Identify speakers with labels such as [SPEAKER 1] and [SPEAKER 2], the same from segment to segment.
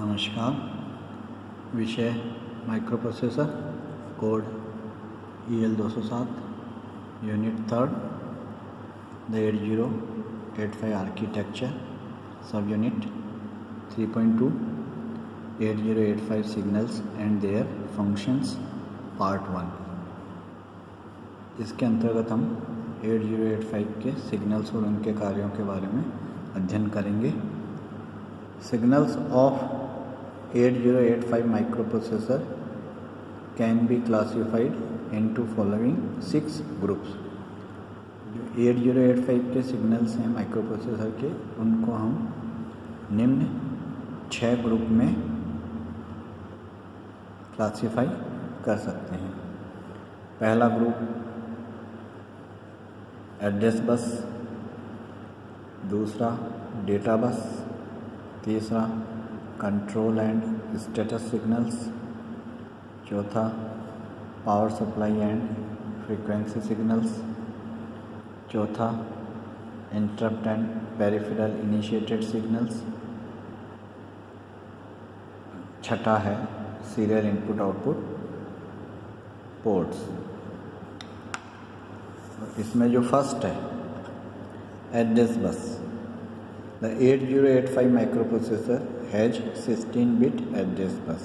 [SPEAKER 1] नमस्कार। विषय microprocessor, code EL207, unit 3, the 8085 architecture, सब unit 3.2, 8085 signals and their functions, part 1। इसके अंतर्गत हम 8085 के सिग्नल्स और उनके कार्यों के बारे में अध्ययन करेंगे। Signals of 8085 microprocessor can be classified into following 6 groups। जो 8085 के सिग्नल्स हैं माइक्रोप्रोसेसर के, उनको हम निम्न 6 ग्रुप में क्लासीफाई कर सकते हैं। पहला ग्रुप एड्रेस बस, दूसरा डेटा बस, तीसरा कंट्रोल एंड स्टेटस सिग्नल्स, चौथा power supply and frequency signals, चौथा interrupt and peripheral initiated signals, छठा है सीरियल इनपुट आउटपुट पोर्ट्स। इसमें जो फर्स्ट है address bus, The 8085 microprocessor has 16-bit address bus।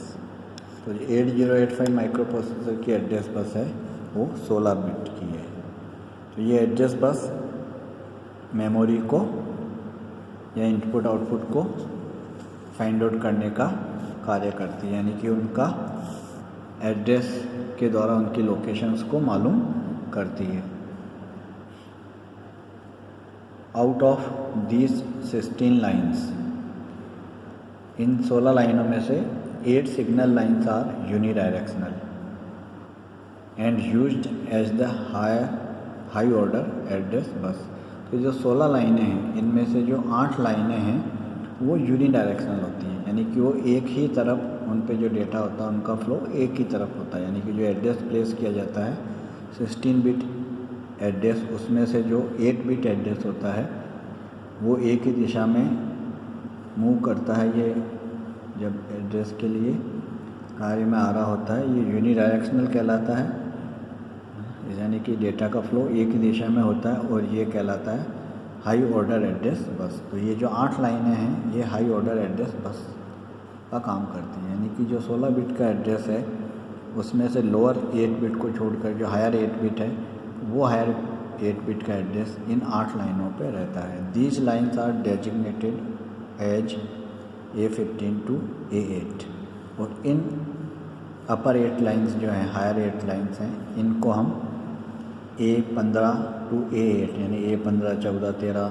[SPEAKER 1] तो 8085 माइक्रोप्रोसेसर की एड्रेस बस है वो 16 बिट की है। तो ये एड्रेस बस मेमोरी को या इनपुट आउटपुट को फाइंड आउट करने का कार्य करती है, यानी कि उनका एड्रेस के द्वारा उनकी लोकेशंस को मालूम करती है। आउट ऑफ दीज 16 लाइन्स, इन 16 लाइनों में से 8 signal lines are unidirectional and used as the high order address bus. तो जो 16 लाइनें हैं, इनमें से जो 8 लाइनें हैं वो यूनिडायरेक्शनल होती हैं, यानी कि वो एक ही तरफ, उन पे जो डेटा होता है उनका फ्लो एक ही तरफ होता है। यानी कि जो एड्रेस प्लेस किया जाता है 16 बिट एड्रेस, उसमें से जो 8 बिट एड्रेस होता है वो एक ही दिशा में मूव करता है। ये जब एड्रेस के लिए कार्य में आ रहा होता है ये यूनिडायरेक्शनल कहलाता है, यानी कि डेटा का फ्लो एक ही दिशा में होता है, और ये कहलाता है हाई ऑर्डर एड्रेस बस। तो ये जो 8 लाइनें हैं ये हाई ऑर्डर एड्रेस बस का काम करती हैं, यानी कि जो 16 बिट का एड्रेस है उसमें से लोअर 8 बिट को छोड़कर जो हायर 8 बिट है वो हायर 8 बिट का एड्रेस इन 8 लाइनों पे रहता है। These lines are designated as A15 to A8, और इन अपर 8 लाइन्स जो हैं, हायर 8 लाइन्स हैं, इनको हम A15 to A8 यानी A15, 14, 13,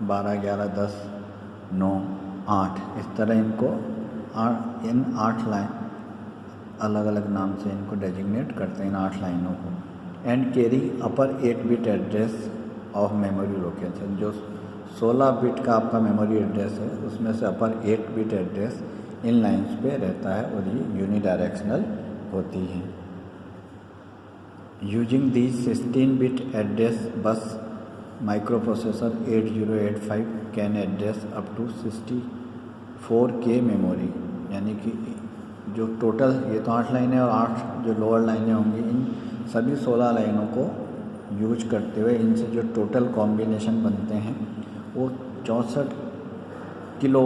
[SPEAKER 1] 12, 11, 10, 9, 8 इस तरह इनको इन 8 लाइन अलग अलग नाम से इनको डेजिग्नेट करते हैं, इन 8 लाइनों को। And carry upper 8 bit address of memory location. जो 16 बिट का आपका मेमोरी एड्रेस है उसमें से अपर 8 बिट एड्रेस इन लाइन्स पे रहता है, और ये यूनिडायरेक्शनल होती है। Using these 16 bit address bus microprocessor 8085 can address up to 64K memory, यानी कि जो टोटल, ये तो 8 लाइनें और 8 जो लोअर लाइनें होंगी, इन सभी 16 लाइनों को यूज करते हुए इनसे जो टोटल कॉम्बिनेशन बनते हैं वो 64 किलो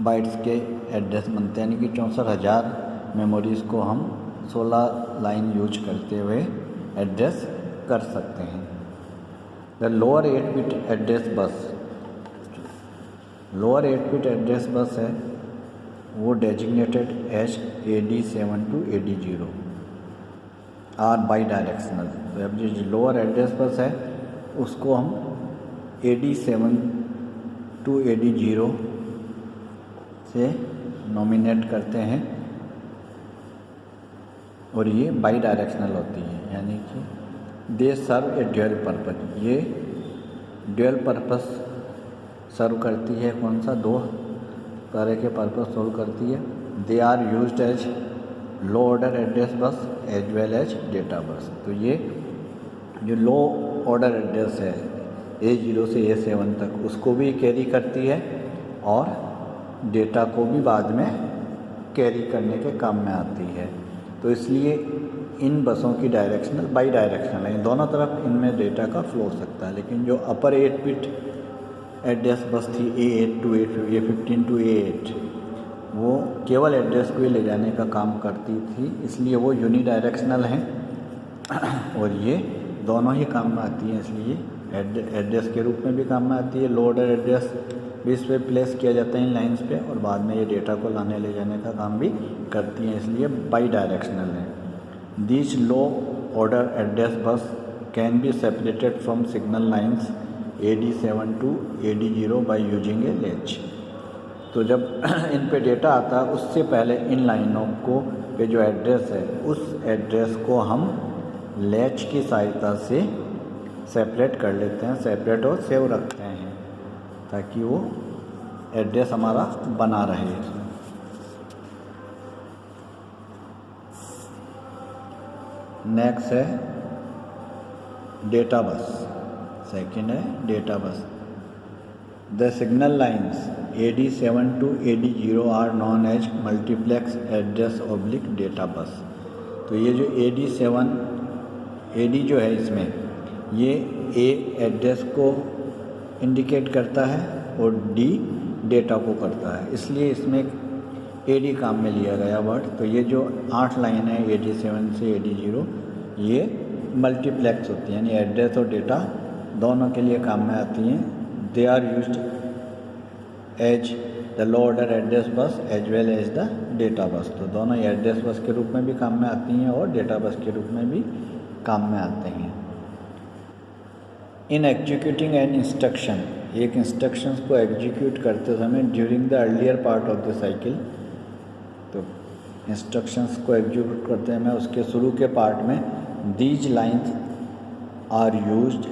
[SPEAKER 1] बाइट्स के एड्रेस बनते हैं, यानी कि 64,000 मेमोरीज़ को हम 16 लाइन यूज करते हुए एड्रेस कर सकते हैं। The lower 8 bit address bus, lower 8 bit address bus है वो designated as AD7 to AD0 are bidirectional. तो अब जो लोअर एड्रेस बस है उसको हम AD7 to AD0 से नॉमिनेट करते हैं, और ये बाई डायरेक्शनल होती है, यानी कि दे सर्व ए ड्यूअल पर्पज। ये ड्यूअल पर्पस सर्व करती है, कौन सा? 2 तरह के पर्पस सोल्व करती है। They are used as low order address bus as well as data bus. तो ये जो लो ऑर्डर एड्रेस है A0 से A7 तक उसको भी कैरी करती है, और डेटा को भी बाद में कैरी करने के काम में आती है। तो इसलिए इन बसों की डायरेक्शनल बाई डायरेक्शनल है, दोनों तरफ इनमें डेटा का फ्लो हो सकता है। लेकिन जो अपर 8 बिट एड्रेस बस थी A8 to A15 to A8, वो केवल एड्रेस को ही ले जाने का काम करती थी, इसलिए वो यूनी डायरेक्शनल हैं और ये दोनों ही काम में आती हैं। इसलिए एड्रेस के रूप में भी काम में आती है, लो ऑर्डर एड्रेस भी इस पर प्लेस किया जाता है इन लाइंस पे, और बाद में ये डेटा को लाने ले जाने का काम भी करती हैं, इसलिए बाई डायरेक्शनल है। These low order address bus can be separated from signal lines AD7 to AD0 by using a latch। तो जब इन पे डेटा आता है उससे पहले इन लाइनों को पे जो एड्रेस है उस एड्रेस को हम लैच की सहायता से सेपरेट कर लेते हैं, सेपरेट और सेव रखते हैं ताकि वो एड्रेस हमारा बना रहे। नेक्स्ट है डेटा बस, सेकंड है data bus. The signal lines AD7 to AD0 are known as multiplex address oblique data bus. तो ये जो AD7 AD जो है इसमें ये A एड्रेस को इंडिकेट करता है और D डेटा को करता है, इसलिए इसमें AD काम में लिया गया वर्ड। तो ये जो 8 लाइन है AD7 से AD0 ये मल्टीप्लेक्स होती हैं, यानी एड्रेस और डेटा दोनों के लिए काम में आती हैं। They are used as the low order address bus as well as the data bus. तो दोनों ही एड्रेस बस के रूप में भी काम में आती हैं और डेटा बस के रूप में भी काम में आते हैं। इन एग्जीक्यूटिंग एन इंस्ट्रक्शन, एक इंस्ट्रक्शंस को एग्जीक्यूट करते समय during the earlier part of the cycle, तो इंस्ट्रक्शंस को एग्जीक्यूट करते हैं उसके शुरू के पार्ट में these lines are used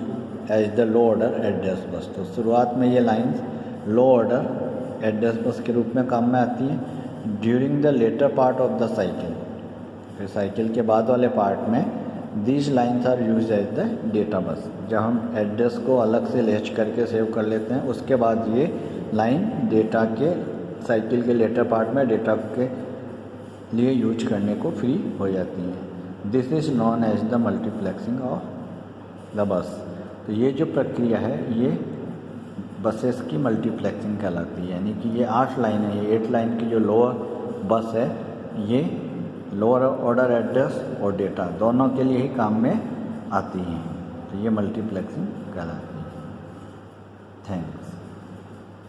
[SPEAKER 1] as the low order address bus. तो शुरुआत में ये लाइंस लो ऑर्डर एड्रेस बस के रूप में काम में आती हैं। During the later part of the cycle, फिर साइकिल के बाद वाले पार्ट में these lines are use as the data bus. जब हम एड्रेस को अलग से लैच करके सेव कर लेते हैं उसके बाद ये लाइन डेटा के साइकिल के लेटर पार्ट में डेटा के लिए यूज करने को फ्री हो जाती है। This is known as the multiplexing of the bus. तो ये जो प्रक्रिया है ये बसेस की मल्टीप्लेक्सिंग कहलाती है, यानी कि ये 8 लाइन है, ये 8 लाइन की जो लोअर बस है ये लोअर ऑर्डर एड्रेस और डेटा दोनों के लिए ही काम में आती हैं। तो ये मल्टीप्लेक्सिंग कहलाती है। थैंक्स।